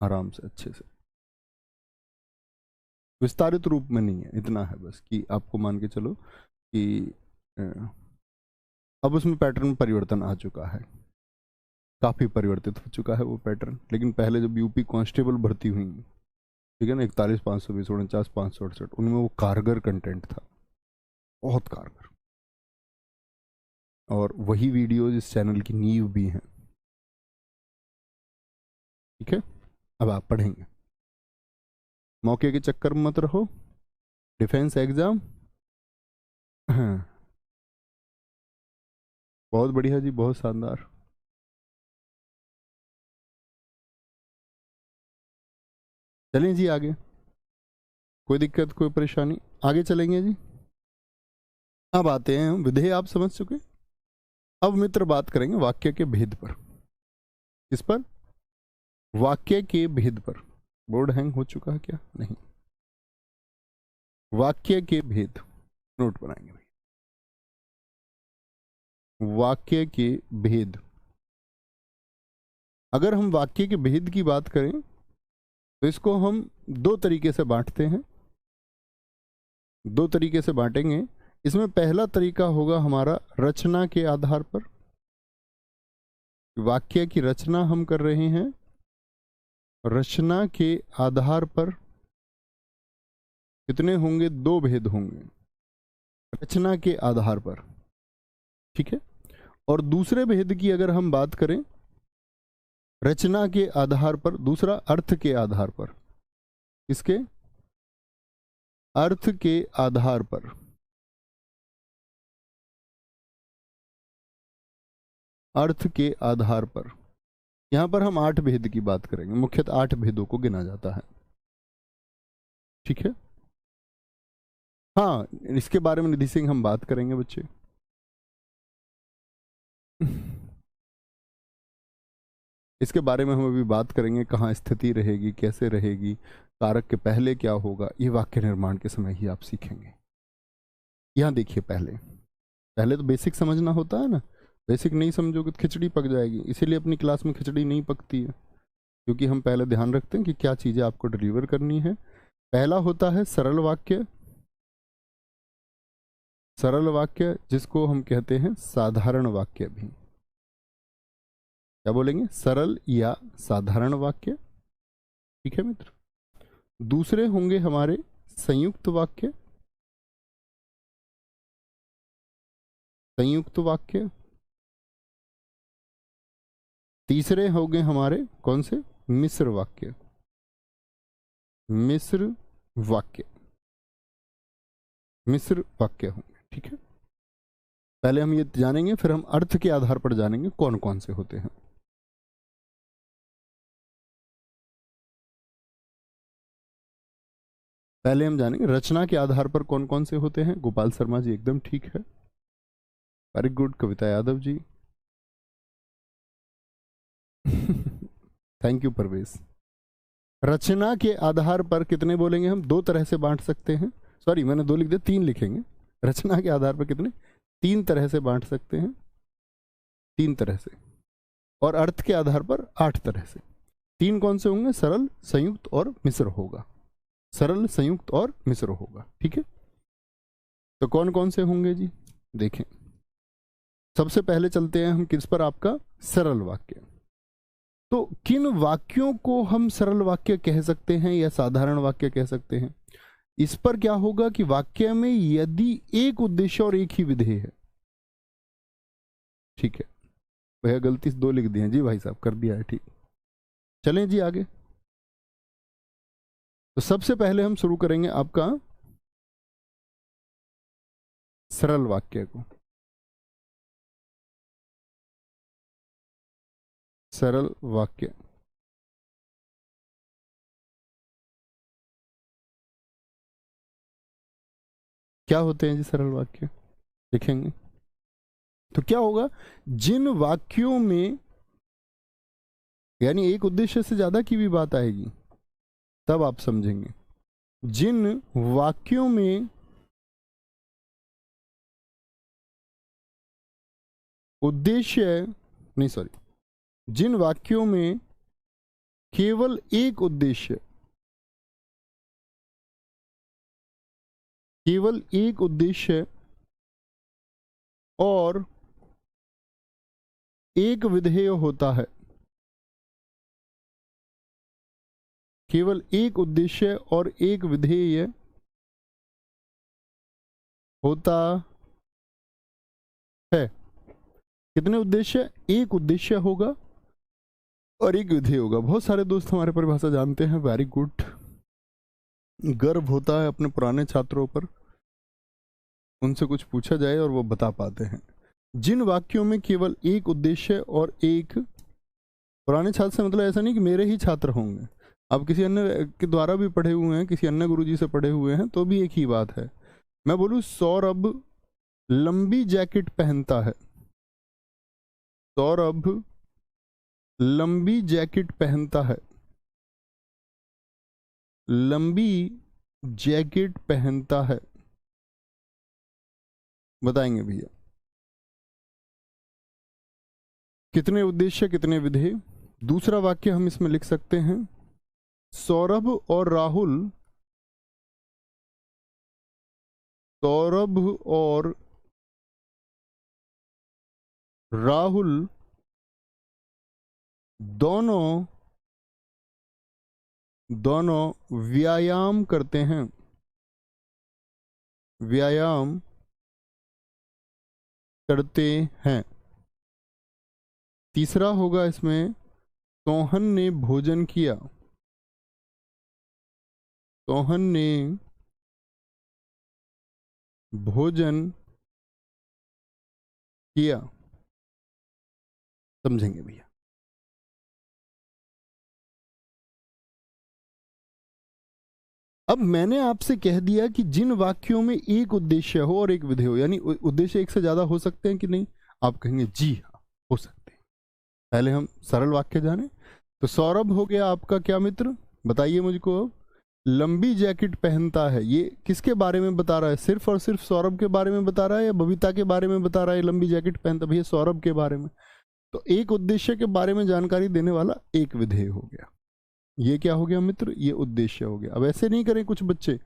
आराम से, अच्छे से। विस्तारित रूप में नहीं है, इतना है बस कि आपको मान के चलो कि अब उसमें पैटर्न परिवर्तन आ चुका है, काफ़ी परिवर्तित हो चुका है वो पैटर्न। लेकिन पहले जब यूपी कांस्टेबल भर्ती हुई, ठीक है ना, 41,520, 49,568, उनमें वो कारगर कंटेंट था, बहुत कारगर। और वही वीडियोज इस चैनल की नींव भी हैं, ठीक है। अब आप पढ़ेंगे, मौके के चक्कर में मत रहो, डिफेंस एग्जाम। हाँ, बहुत बढ़िया जी, बहुत शानदार। चलें जी आगे, कोई दिक्कत कोई परेशानी, आगे चलेंगे जी। अब आते हैं विधेय, आप समझ चुके। अब मित्र बात करेंगे वाक्य के भेद पर। किस पर? वाक्य के भेद पर। बोर्ड हैंग हो चुका है क्या? नहीं, वाक्य के भेद नोट बनाएंगे भाई। वाक्य के भेद, अगर हम वाक्य के भेद की बात करें तो इसको हम दो तरीके से बांटते हैं, दो तरीके से बांटेंगे। इसमें पहला तरीका होगा हमारा रचना के आधार पर। वाक्य की रचना हम कर रहे हैं, रचना के आधार पर कितने होंगे? दो भेद होंगे रचना के आधार पर, ठीक है। और दूसरे भेद की अगर हम बात करें, रचना के आधार पर, दूसरा अर्थ के आधार पर। किसके? अर्थ के आधार पर। अर्थ के आधार पर यहां पर हम 8 भेद की बात करेंगे, मुख्यतः 8 भेदों को गिना जाता है, ठीक है। हाँ, इसके बारे में निधि सिंह हम बात करेंगे बच्चे। इसके बारे में हम अभी बात करेंगे, कहाँ स्थिति रहेगी, कैसे रहेगी, कारक के पहले क्या होगा, ये वाक्य निर्माण के समय ही आप सीखेंगे। यहां देखिए, पहले पहले तो बेसिक समझना होता है ना, बेसिक नहीं समझोगे तो खिचड़ी पक जाएगी। इसीलिए अपनी क्लास में खिचड़ी नहीं पकती है, क्योंकि हम पहले ध्यान रखते हैं कि क्या चीज़ें आपको डिलीवर करनी है। पहला होता है सरल वाक्य, सरल वाक्य जिसको हम कहते हैं साधारण वाक्य भी। क्या बोलेंगे? सरल या साधारण वाक्य, ठीक है मित्र। दूसरे होंगे हमारे संयुक्त वाक्य, संयुक्त वाक्य। तीसरे होंगे हमारे कौन से? मिश्र वाक्य, मिश्र वाक्य, मिश्र वाक्य होंगे, ठीक है। पहले हम ये जानेंगे, फिर हम अर्थ के आधार पर जानेंगे कौन कौन से होते हैं। पहले हम जानेंगे रचना के आधार पर कौन कौन से होते हैं। गोपाल शर्मा जी एकदम ठीक है, very good. Kavita Yadav ji thank you Parvesh. रचना के आधार पर कितने बोलेंगे हम? दो तरह से बांट सकते हैं, सॉरी मैंने दो लिख दिया, 3 लिखेंगे। रचना के आधार पर कितने? 3 तरह से बांट सकते हैं, 3 तरह से। और अर्थ के आधार पर 8 तरह से। 3 कौन से होंगे? सरल, संयुक्त और मिश्र होगा, सरल, संयुक्त और मिश्र होगा, ठीक है। तो कौन कौन से होंगे जी? देखें, सबसे पहले चलते हैं हम किस पर? आपका सरल वाक्य। तो किन वाक्यों को हम सरल वाक्य कह सकते हैं या साधारण वाक्य कह सकते हैं? इस पर क्या होगा कि वाक्य में यदि एक उद्देश्य और एक ही विधेय है, ठीक है। वह गलती से 2 लिख दिए जी भाई साहब, कर दिया है, ठीक। चलें जी आगे। तो सबसे पहले हम शुरू करेंगे आपका सरल वाक्य को। सरल वाक्य, क्या होते हैं जी सरल वाक्य? लिखेंगे तो क्या होगा? जिन वाक्यों में यानी एक उद्देश्य से ज्यादा की भी बात आएगी तब आप समझेंगे। जिन वाक्यों में उद्देश्य नहीं, सॉरी, जिन वाक्यों में केवल एक उद्देश्य, केवल एक उद्देश्य और एक विधेय होता है, केवल एक उद्देश्य और एक विधेय होता है। कितने उद्देश्य? एक उद्देश्य होगा और एक विधेय होगा। बहुत सारे दोस्त हमारे परिभाषा जानते हैं, वेरी गुड। गर्व होता है अपने पुराने छात्रों पर, उनसे कुछ पूछा जाए और वो बता पाते हैं। जिन वाक्यों में केवल एक उद्देश्य और एक, पुराने छात्र से मतलब ऐसा नहीं कि मेरे ही छात्र होंगे, आप किसी अन्य के द्वारा भी पढ़े हुए हैं, किसी अन्य गुरुजी से पढ़े हुए हैं, तो भी एक ही बात है। मैं बोलूं सौरभ लंबी जैकेट पहनता है, सौरभ लंबी जैकेट पहनता है, लंबी जैकेट पहनता है, बताएंगे भैया कितने उद्देश्य कितने विधेय। दूसरा वाक्य हम इसमें लिख सकते हैं, सौरभ और राहुल, सौरभ और राहुल दोनों व्यायाम करते हैं, व्यायाम करते हैं। तीसरा होगा इसमें, सोहन ने भोजन किया, सोहन ने भोजन किया। समझेंगे भैया। अब मैंने आपसे कह दिया कि जिन वाक्यों में एक उद्देश्य हो और एक विधेय हो, यानी उद्देश्य एक से ज्यादा हो सकते हैं कि नहीं? आप कहेंगे जी हाँ हो सकते हैं। पहले हम सरल वाक्य जाने। तो सौरभ हो गया आपका क्या मित्र, बताइए मुझको। लंबी जैकेट पहनता है, ये किसके बारे में बता रहा है? सिर्फ और सिर्फ सौरभ के बारे में बता रहा है या बबीता के बारे में बता रहा है? लंबी जैकेट पहनता, भैया सौरभ के बारे में। तो एक उद्देश्य के बारे में जानकारी देने वाला एक विधेय हो गया। ये क्या हो गया मित्र? ये उद्देश्य हो गया। अब ऐसे नहीं करें, कुछ बच्चे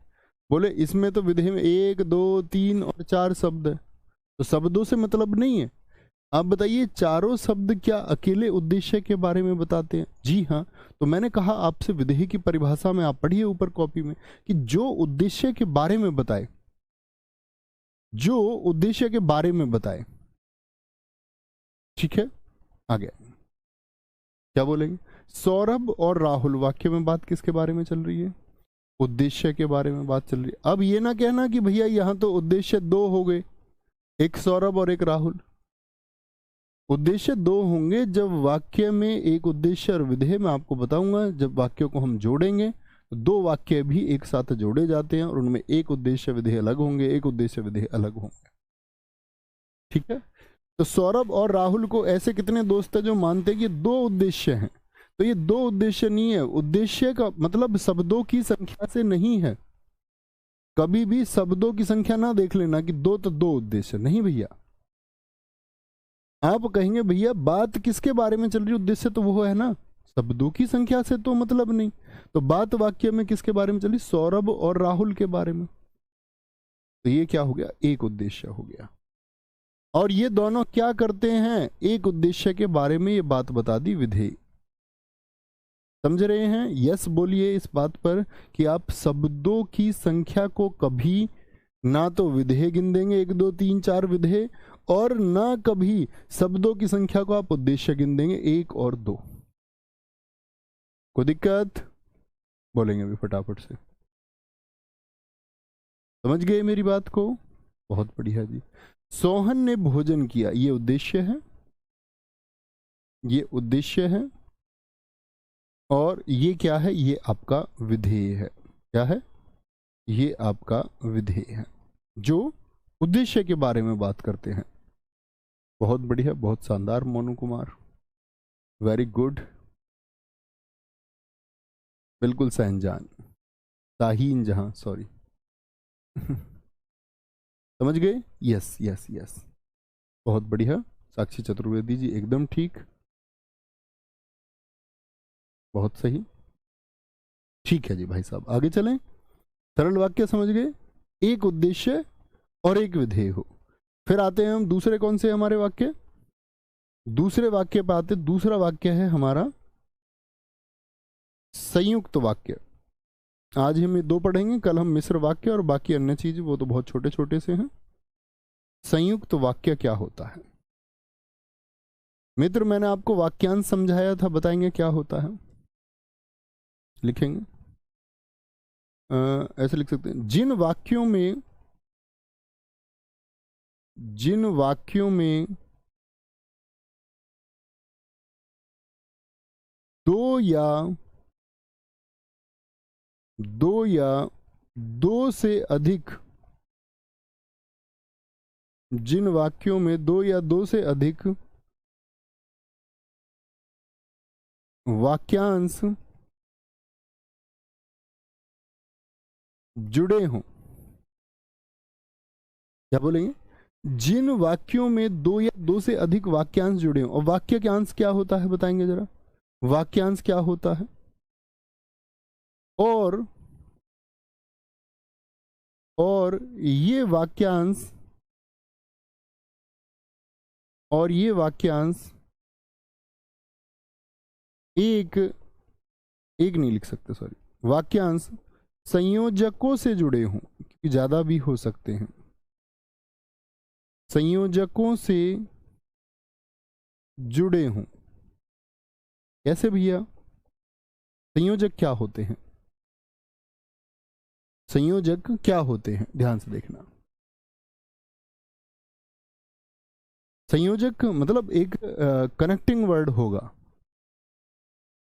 बोले इसमें तो विधेय में 1 2 3 और 4 शब्द है, तो शब्दों से मतलब नहीं है। आप बताइए चारों शब्द क्या अकेले उद्देश्य के बारे में बताते हैं? जी हाँ। तो मैंने कहा आपसे विधेय की परिभाषा में आप पढ़िए ऊपर कॉपी में, कि जो उद्देश्य के बारे में बताए, जो उद्देश्य के बारे में बताए। ठीक है, आ गया। क्या बोलेंगे? सौरभ और राहुल, वाक्य में बात किसके बारे में चल रही है? उद्देश्य के बारे में बात चल रही है। अब ये ना कहना कि भैया यहां तो उद्देश्य 2 हो गए, एक सौरभ और एक राहुल। उद्देश्य 2 होंगे जब वाक्य में एक उद्देश्य और विधेय, मैं आपको बताऊंगा जब वाक्यों को हम जोड़ेंगे तो 2 वाक्य भी एक साथ जोड़े जाते हैं और उनमें एक उद्देश्य विधेय अलग होंगे, एक उद्देश्य विधेय अलग होंगे। ठीक है। तो सौरभ और राहुल को ऐसे कितने दोस्त हैं जो मानते हैं कि 2 उद्देश्य हैं? तो ये 2 उद्देश्य नहीं है। उद्देश्य का मतलब शब्दों की संख्या से नहीं है। कभी भी शब्दों की संख्या ना देख लेना कि 2 तो 2 उद्देश्य नहीं भैया। आप कहेंगे भैया बात किसके बारे में चल रही है? उद्देश्य तो वो है ना, शब्दों की संख्या से तो मतलब नहीं। तो बात वाक्य में किसके बारे में चली? सौरभ और राहुल के बारे में। तो ये क्या हो गया? एक उद्देश्य हो गया। और ये दोनों क्या करते हैं? एक उद्देश्य के बारे में ये बात बता दी, विधेय। समझ रहे हैं? यस बोलिए इस बात पर कि आप शब्दों की संख्या को कभी ना तो विधेय गिन देंगे 1 2 3 4 विधेय, और ना कभी शब्दों की संख्या को आप उद्देश्य गिन देंगे 1 और 2। कोई दिक्कत? बोलेंगे अभी फटाफट से। समझ गए मेरी बात को? बहुत बढ़िया जी। सोहन ने भोजन किया, ये उद्देश्य है, ये उद्देश्य है। और ये क्या है? ये आपका विधेय है। क्या है? ये आपका विधेय है जो उद्देश्य के बारे में बात करते हैं। बहुत बढ़िया, बहुत शानदार मोनू कुमार, वेरी गुड। बिल्कुल सहनजान, शाहीन जहां, सॉरी। समझ गए? यस यस यस, बहुत बढ़िया, साक्षी चतुर्वेदी जी एकदम ठीक, बहुत सही। ठीक है जी भाई साहब, आगे चलें। सरल वाक्य समझ गए, एक उद्देश्य और एक विधेय हो। फिर आते हैं हम दूसरे, कौन से हमारे वाक्य, दूसरे वाक्य पे आते। दूसरा वाक्य है हमारा संयुक्त वाक्य। आज हम ये दो पढ़ेंगे, कल हम मिश्र वाक्य और बाकी अन्य चीज वो तो बहुत छोटे छोटे से हैं। संयुक्त वाक्य क्या होता है मित्र, मैंने आपको वाक्यांश समझाया था, बताएंगे क्या होता है। लिखेंगे ऐसे लिख सकते हैं, जिन वाक्यों में दो या दो से अधिक, जिन वाक्यों में दो या दो से अधिक वाक्यांश जुड़े हों। क्या बोलेंगे, जिन वाक्यों में दो या दो से अधिक वाक्यांश जुड़े हों। और वाक्य के अंश क्या होता है बताएंगे जरा, वाक्यांश क्या होता है। और ये वाक्यांश एक नहीं लिख सकते, सॉरी, वाक्यांश संयोजकों से जुड़े हों, क्योंकि ज्यादा भी हो सकते हैं। संयोजकों से जुड़े हों। कैसे भैया, संयोजक क्या होते हैं, संयोजक क्या होते हैं, ध्यान से देखना। संयोजक मतलब एक कनेक्टिंग वर्ड होगा,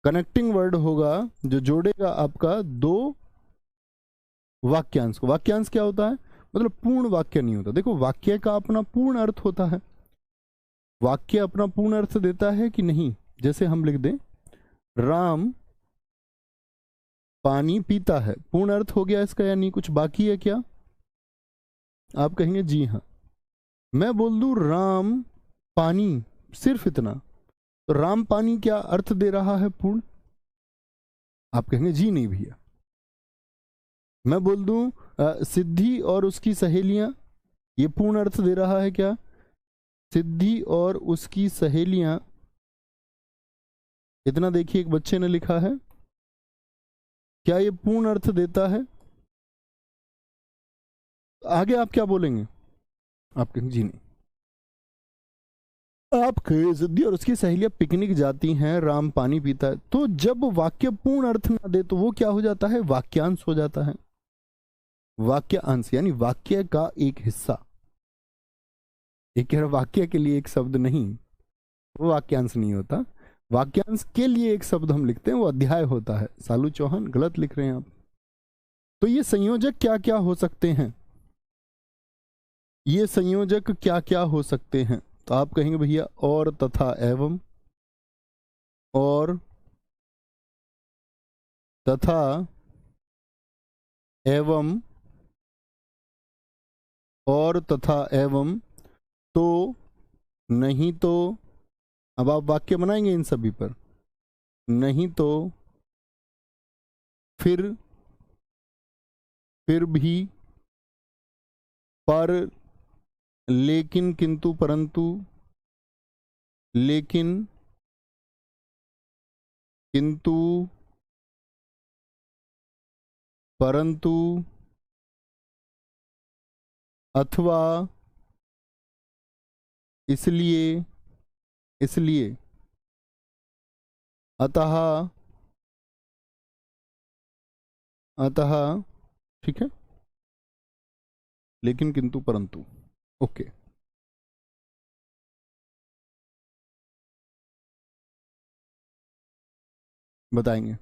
कनेक्टिंग वर्ड होगा जो जोड़ेगा आपका दो वाक्यांश को। वाक्यांश क्या होता है, मतलब पूर्ण वाक्य नहीं होता। देखो वाक्य का अपना पूर्ण अर्थ होता है, वाक्य अपना पूर्ण अर्थ देता है कि नहीं। जैसे हम लिख दें राम पानी पीता है, पूर्ण अर्थ हो गया इसका या नहीं, कुछ बाकी है क्या, आप कहेंगे जी हाँ। मैं बोल दूं राम पानी, सिर्फ इतना, तो राम पानी क्या अर्थ दे रहा है पूर्ण, आप कहेंगे जी नहीं भैया। मैं बोल दूं सिद्धि और उसकी सहेलियां, ये पूर्ण अर्थ दे रहा है क्या, सिद्धि और उसकी सहेलियां, इतना देखिए एक बच्चे ने लिखा है, क्या ये पूर्ण अर्थ देता है। आगे आप क्या बोलेंगे, आप कहेंगे जी नहीं। आपके सिद्धि और उसकी सहेलियां पिकनिक जाती हैं, राम पानी पीता है, तो जब वाक्य पूर्ण अर्थ ना दे तो वो क्या हो जाता है, वाक्यांश हो जाता है। वाक्यांश यानी वाक्य का एक हिस्सा, एक कह रहा वाक्य के लिए एक शब्द नहीं, वो वाक्यांश नहीं होता। वाक्यांश के लिए एक शब्द हम लिखते हैं, वो अध्याय होता है। सालू चौहान गलत लिख रहे हैं आप। तो ये संयोजक क्या क्या हो सकते हैं, ये संयोजक क्या क्या हो सकते हैं, तो आप कहेंगे भैया और, तथा, एवं, और, तथा, एवं, और, तथा, एवं, तो, नहीं तो। अब आप वाक्य बनाएंगे इन सभी पर, नहीं तो, फिर भी, पर, लेकिन, किंतु, परंतु, लेकिन, किंतु, परंतु, अथवा, इसलिए, अतः, ठीक है, लेकिन, किंतु, परंतु, ओके। बताएंगे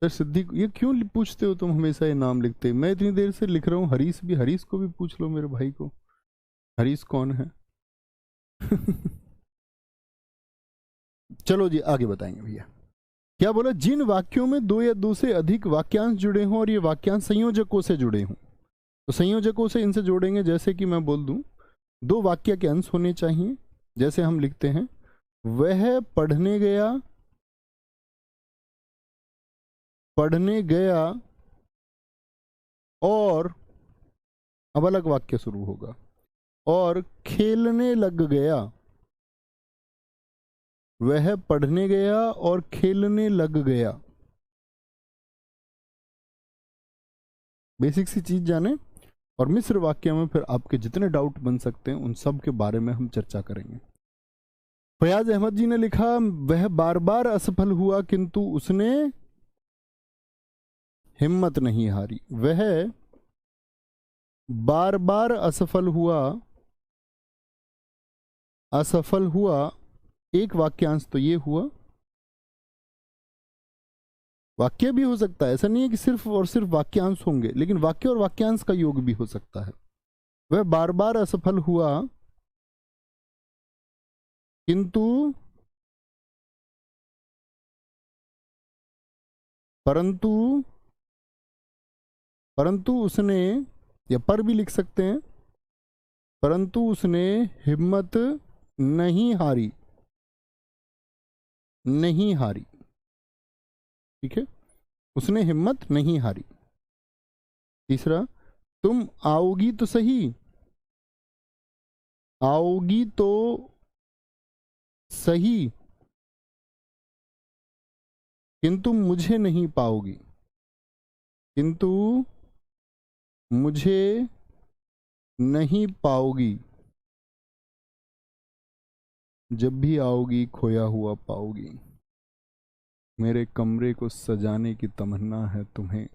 सर। सिद्धि ये क्यों पूछते हो तुम, हमेशा ये नाम लिखते, मैं इतनी देर से लिख रहा हूँ। हरीश भी, हरीश को भी पूछ लो, मेरे भाई को। हरीश कौन है चलो जी आगे बताएंगे भैया। क्या बोला, जिन वाक्यों में दो या दो से अधिक वाक्यांश जुड़े हों और ये वाक्यांश संयोजकों से जुड़े हों। तो संयोजकों से इनसे जोड़ेंगे, जैसे कि मैं बोल दूं, दो वाक्य के अंश होने चाहिए। जैसे हम लिखते हैं, वह पढ़ने गया, पढ़ने गया और, अब अलग वाक्य शुरू होगा, और खेलने लग गया। वह पढ़ने गया और खेलने लग गया। बेसिक सी चीज जाने, और मिश्र वाक्य में फिर आपके जितने डाउट बन सकते हैं उन सब के बारे में हम चर्चा करेंगे। फयाज अहमद जी ने लिखा, वह बार बार असफल हुआ किंतु उसने हिम्मत नहीं हारी। वह बार बार असफल हुआ, असफल हुआ, एक वाक्यांश तो ये हुआ, वाक्य भी हो सकता है, ऐसा नहीं है कि सिर्फ और सिर्फ वाक्यांश होंगे, लेकिन वाक्य और वाक्यांश का योग भी हो सकता है। वह बार बार असफल हुआ किंतु परंतु परंतु उसने, या पर भी लिख सकते हैं, परंतु उसने हिम्मत नहीं हारी, नहीं हारी। ठीक है, उसने हिम्मत नहीं हारी। तीसरा, तुम आओगी तो सही, आओगी तो सही किंतु मुझे नहीं पाओगी, किंतु मुझे नहीं पाओगी। जब भी आओगी खोया हुआ पाओगी। मेरे कमरे को सजाने की तमन्ना है तुम्हें,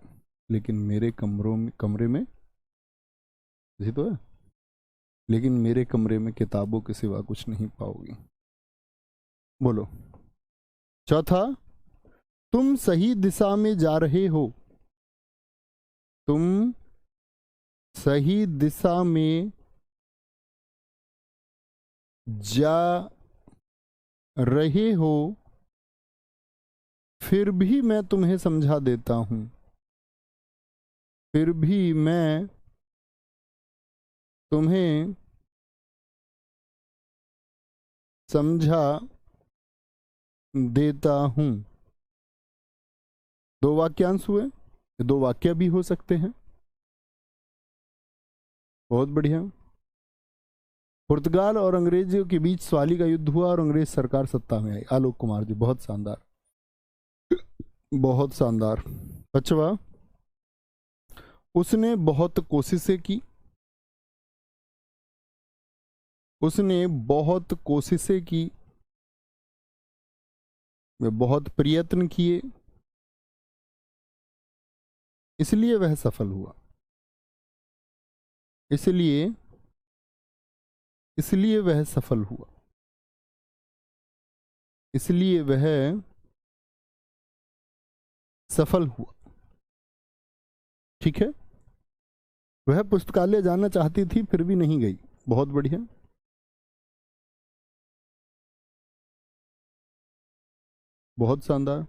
लेकिन मेरे कमरे में यही तो है, लेकिन मेरे कमरे में किताबों के सिवा कुछ नहीं पाओगी। बोलो। चौथा, तुम सही दिशा में जा रहे हो, तुम सही दिशा में जा रहे हो, फिर भी मैं तुम्हें समझा देता हूं, फिर भी मैं तुम्हें समझा देता हूं। दो वाक्यांश हुए, दो वाक्य भी हो सकते हैं। बहुत बढ़िया। पुर्तगाल और अंग्रेजों के बीच स्वाली का युद्ध हुआ और अंग्रेज सरकार सत्ता में आई। आलोक कुमार जी, बहुत शानदार, बहुत शानदार। पांचवा, उसने बहुत कोशिशें की, उसने बहुत कोशिशें की, वे बहुत प्रयत्न किए, इसलिए वह सफल हुआ। इसलिए इसलिए वह सफल हुआ, इसलिए वह सफल हुआ। ठीक है, वह पुस्तकालय जाना चाहती थी फिर भी नहीं गई। बहुत बढ़िया। बहुत शानदार।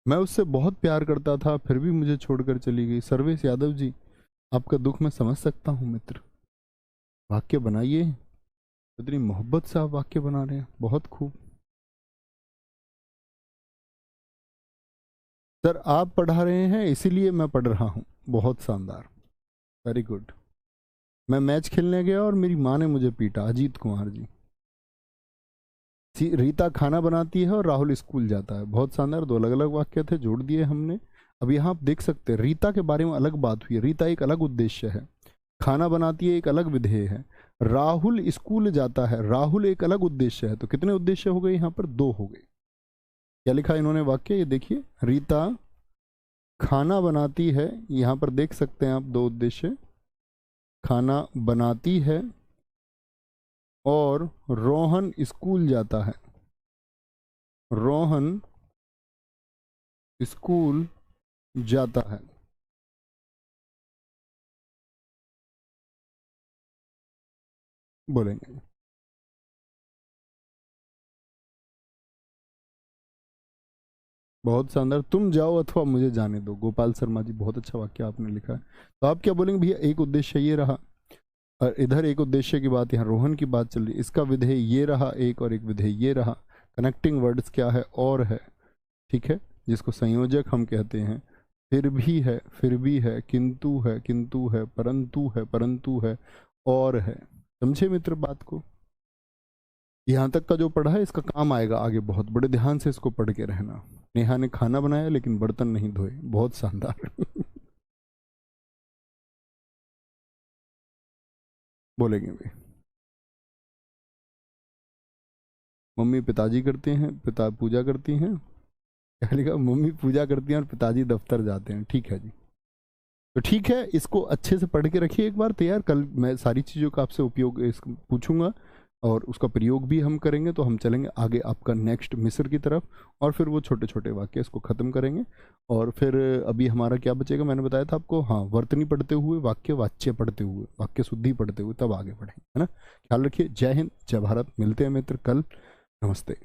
मैं उससे बहुत प्यार करता था फिर भी मुझे छोड़कर चली गई। सर्वेश यादव जी, आपका दुख मैं समझ सकता हूं मित्र। वाक्य बनाइए, इतनी मोहब्बत से आप वाक्य बना रहे हैं, बहुत खूब। सर आप पढ़ा रहे हैं इसीलिए मैं पढ़ रहा हूं। बहुत शानदार, वेरी गुड। मैं मैच खेलने गया और मेरी माँ ने मुझे पीटा। अजीत कुमार जी। रीता खाना बनाती है और राहुल स्कूल जाता है। बहुत शानदार, दो अलग अलग वाक्य थे, जोड़ दिए हमने। अब यहाँ आप देख सकते हैं रीता के बारे में अलग बात हुई है। रीता एक अलग उद्देश्य है, खाना बनाती है एक अलग विधेय है। राहुल स्कूल जाता है, राहुल एक अलग उद्देश्य है। तो कितने उद्देश्य हो गए यहाँ पर? दो हो गए। क्या लिखा इन्होंने वाक्य, ये देखिए, रीता खाना बनाती है, यहाँ पर देख सकते हैं आप दो उद्देश्य, खाना बनाती है और रोहन स्कूल जाता है। रोहन स्कूल जाता है। बोलेंगे बहुत शानदार। तुम जाओ अथवा मुझे जाने दो, गोपाल शर्मा जी, बहुत अच्छा वाक्य आपने लिखा है। तो आप क्या बोलेंगे भैया? एक उद्देश्य ये रहा, और इधर एक उद्देश्य की बात, यहाँ रोहन की बात चल रही, इसका विधेय ये रहा एक, और एक विधेय ये रहा। कनेक्टिंग वर्ड्स क्या है? और है, ठीक है, जिसको संयोजक हम कहते हैं। फिर भी है, फिर भी है, किंतु है, किंतु है, परंतु है, परंतु है, और है। समझे मित्र बात को? यहाँ तक का जो पढ़ा है इसका काम आएगा आगे बहुत, बड़े ध्यान से इसको पढ़ के रहना। नेहा ने खाना बनाया लेकिन बर्तन नहीं धोए, बहुत शानदार। बोलेंगे भी। मम्मी पिताजी करते हैं, पिता पूजा करती हैं। क्या लिखा? मम्मी पूजा करती हैं और पिताजी दफ्तर जाते हैं। ठीक है जी, तो ठीक है, इसको अच्छे से पढ़ के रखिए एक बार तैयार। कल मैं सारी चीज़ों का आपसे उपयोग पूछूंगा और उसका प्रयोग भी हम करेंगे। तो हम चलेंगे आगे आपका नेक्स्ट मिस्र की तरफ, और फिर वो छोटे छोटे वाक्य इसको ख़त्म करेंगे। और फिर अभी हमारा क्या बचेगा, मैंने बताया था आपको, हाँ, वर्तनी पढ़ते हुए, वाक्य वाच्य पढ़ते हुए, वाक्य शुद्धि पढ़ते हुए, तब आगे बढ़ेंगे, है ना। ख्याल रखिए। जय हिंद, जय भारत। मिलते हैं मित्र कल। नमस्ते।